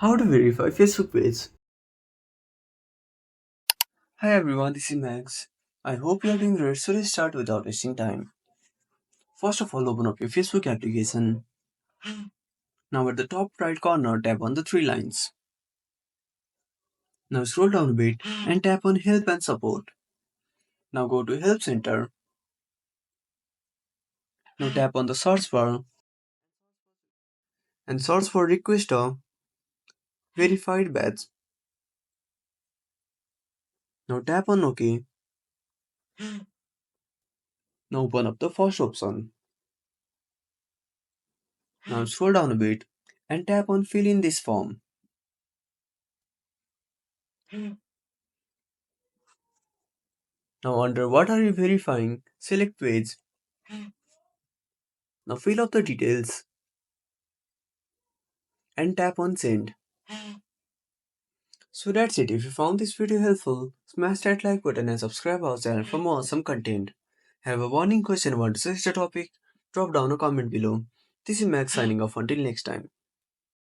How to verify Facebook page? Hi everyone, this is Max. I hope you are doing great, so let's start without wasting time. First of all, open up your Facebook application. Now at the top right corner, tap on the three lines. Now scroll down a bit and tap on Help and Support. Now go to Help Center. Now tap on the search bar and search for request a verified badge. Now tap on OK. Now open up the first option. Now scroll down a bit and tap on Fill in this form. Now under What are you verifying? Select Page. Now fill up the details and tap on Send. So that's it. If you found this video helpful, smash that like button and subscribe our channel for more awesome content. Have a warning question or want to suggest a topic? Drop down a comment below. This is Max signing off until next time.